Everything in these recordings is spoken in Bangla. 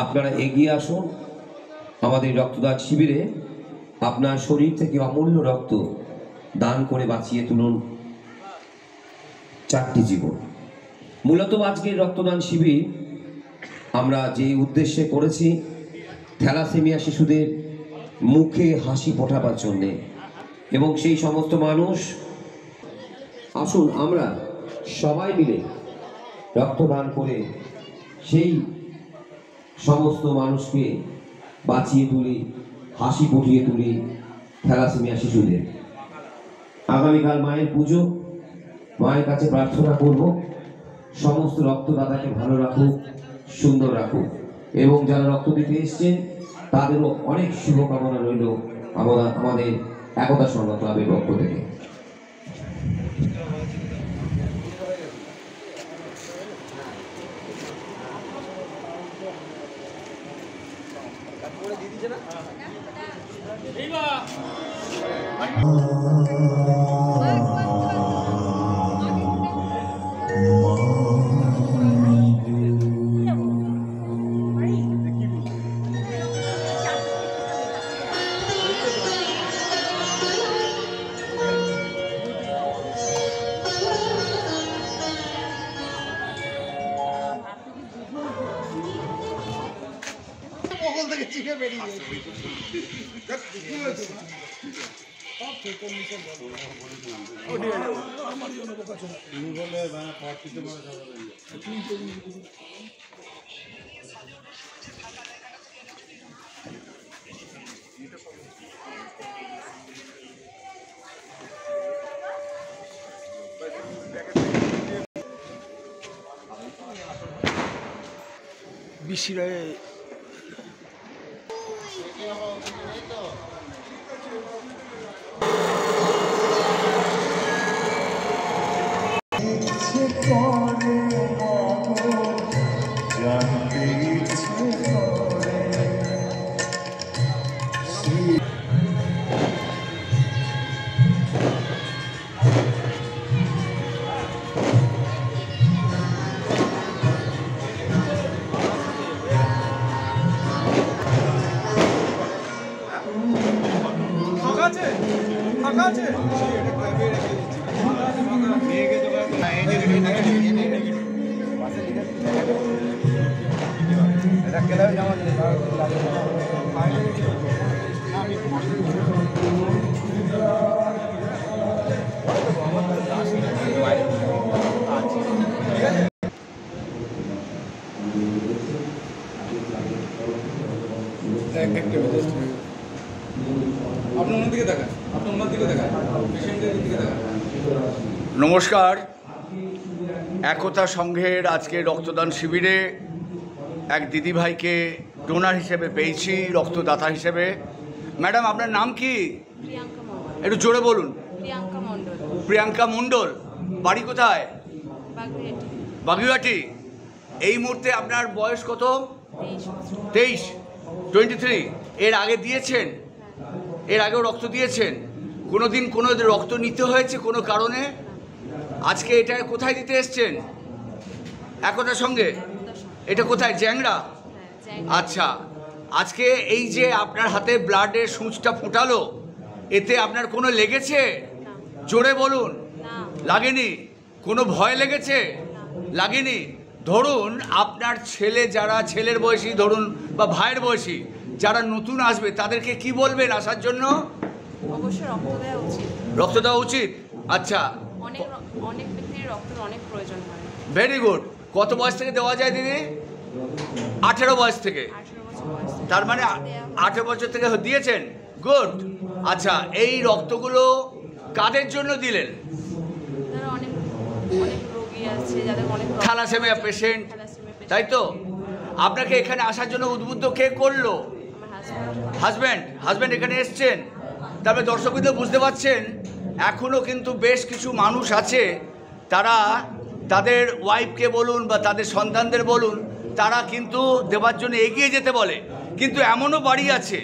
আপনারা এগিয়ে আসুন আমাদের রক্তদান শিবিরে। আপনার শরীর থেকে অমূল্য রক্ত দান করে বাঁচিয়ে তুলুন 4টি জীবন। মূলত আজকের রক্তদান শিবির আমরা যে উদ্দেশ্যে করেছি, থ্যালাসেমিয়া শিশুদের মুখে হাসি ফোটাবার জন্যে, এবং সেই সমস্ত মানুষ, আসুন আমরা সবাই মিলে রক্তদান করে সেই সমস্ত মানুষকে বাঁচিয়ে তুলি, হাসি ফুটিয়ে তুলি থ্যালাসেমিয়া শিশুদের। আগামীকাল মায়ের পুজো, মায়ের কাছে প্রার্থনা করব সমস্ত রক্তদাতাকে ভালো রাখুক, সুন্দর রাখুক, এবং যারা রক্ত দিতে এসছেন তাদেরও অনেক শুভকামনা রইল আমাদের একতা সংঘ ক্লাবের পক্ষ থেকে। বিশিরায় নমস্কার। একতা সংঘের আজকে রক্তদান শিবিরে এক দিদিভাইকে ডোনার হিসেবে পেয়েছি, রক্তদাতা হিসেবে। ম্যাডাম, আপনার নাম কি? একটু জোরে বলুন। প্রিয়াঙ্কা মণ্ডল। বাড়ি কোথায়? বাগুইআটি। এই মুহূর্তে আপনার বয়স কত? 23। এর আগে দিয়েছেন? এর আগেও রক্ত দিয়েছেন? কোনোদিন কোনো রক্ত নিতে হয়েছে কোনো কারণে? আজকে এটা কোথায় দিতে এসছেন? একতার সঙ্গে। এটা কোথায়? জ্যাংড়া। আচ্ছা, আজকে এই যে আপনার হাতে ব্লাডের সূঁচটা ফোটালো, এতে আপনার কোনো লেগেছে? জোরে বলুন। লাগেনি? কোনো ভয় লেগেছে? লাগেনি? ধরুন আপনার ছেলে, যারা ছেলের বয়সী ধরুন বা ভাইয়ের বয়সী, যারা নতুন আসবে তাদেরকে কি বলবেন আসার জন্য? অবশ্যই রক্ত দেওয়া উচিত। আচ্ছা, অনেক ব্যক্তির রক্তের অনেক প্রয়োজন হয়। Very good. কত বয়স থেকে দেওয়া যায় দিদি? 18 বয়স থেকে। তার মানে 18 বছর থেকে দিয়েছেন। গুড। আচ্ছা, এই রক্তগুলো কাদের জন্য দিলেন? অনেক রোগী আছে যাদের অনেক থ্যালাসেমিয়া পেশেন্ট, তাই তো? আপনাকে এখানে আসার জন্য উদ্বুদ্ধ কে করলো? হাজব্যান্ড এখানে এসছেন। তবে দর্শকদের বুঝতে পারছেন, এখনও কিন্তু বেশ কিছু মানুষ আছে, তারা তাদের ওয়াইফকে বলুন বা তাদের সন্তানদের বলুন, তারা কিন্তু দেওয়ার জন্য এগিয়ে যেতে বলে। কিন্তু এমনও বাড়ি আছে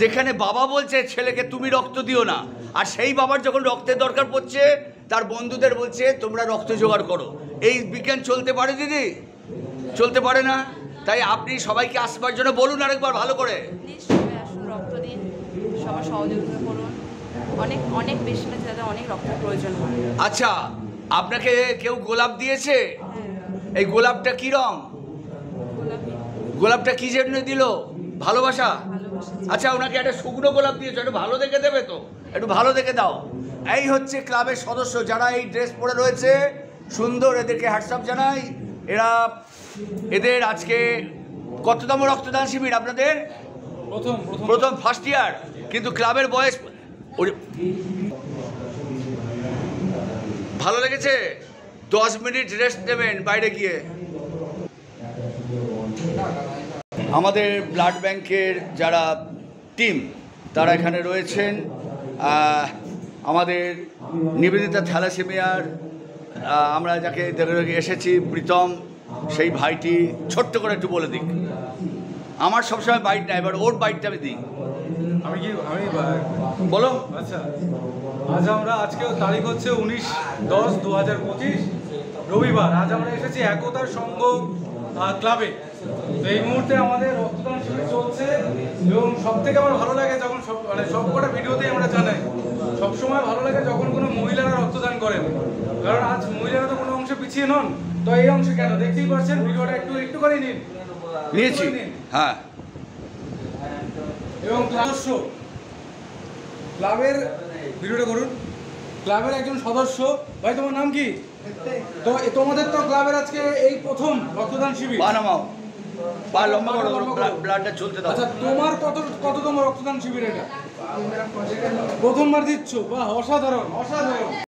যেখানে বাবা বলছে ছেলেকে তুমি রক্ত দিও না, আর সেই বাবার যখন রক্তের দরকার পড়ছে তার বন্ধুদের বলছে তোমরা রক্ত জোগাড় করো। এই বিজ্ঞান চলতে পারে দিদি? চলতে পারে না। তাই আপনি সবাইকে আসবার জন্য বলুন আরেকবার ভালো করে। প্লিজ সবাই আসুন, রক্ত দিন, সবার সহযোগিতা করুন। অনেক অনেক পেশেন্ট আছে যাদের অনেক রক্তের প্রয়োজন হয়। আচ্ছা, আপনাকে কেউ গোলাপ দিয়েছে? এই গোলাপটা কি রং? গোলাপি, গোলাপটা কি জন্য দিল? ভালোবাসা? ভালোবাসা। আচ্ছা, ওনাকে একটা শুকনো গোলাপ দিয়েছো, একটু ভালো দেখে দেবে তো, একটু ভালো দেখে দাও। এই হচ্ছে ক্লাবের সদস্য যারা এই ড্রেস পরে রয়েছে, সুন্দর, এদেরকে হ্যাটসঅ্যাপ জানাই। এদের আজকে কততম রক্তদান শিবির আপনাদের? প্রথম ফার্স্ট ইয়ার, কিন্তু ক্লাবের বয়স ভালো লেগেছে। 10 মিনিট রেস্ট নেবেন বাইরে গিয়ে। আমাদের ব্লাড ব্যাংকের যারা টিম তারা এখানে রয়েছেন। আমাদের নিবেদিতা থ্যালাসেমিয়ার আমরা যাকে দেখে এসেছি, প্রীতম, সেই ভাইটি ছোট্ট করে একটু বলে দিক। আমার সবসময় বাইট না, এবার ওর বাইটটা আমি দিই। বলো। আচ্ছা, আজকে তারিখ হচ্ছে 19/10/2025 রবিবার। আজ আমরা এসেছি একতার সংঘ ক্লাবে। তো এই মুহূর্তে আমাদের রক্তদান শিবির চলছে এবং সব থেকে আমার ভালো লাগে যখন সবকটা ভিডিওতেই আমরা জানাই, সবসময় ভালো লাগে যখন কোনো মহিলারা রক্তদান করেন, কারণ আজ মহিলারা তো কোনো অংশে পিছিয়ে নন। তো এই অংশে কেন দেখতেই পাচ্ছেন, ভিডিওটা একটু করে নিয়েছি। হ্যাঁ, এবং ক্লাবের ভিডিওটা করুন। ক্লাবের একজন সদস্য, ভাই তোমার নাম কি? তো তোমাদের তো ক্লাবের আজকে এই প্রথম রক্তদান শিবির। পা নামাও, পা লম্বা করো, ব্লাডটা চলতে দাও। আচ্ছা, তোমার কততম রক্তদান শিবির এটা? প্রথমবার দিচ্ছ? বাহ, অসাধারণ অসাধারণ।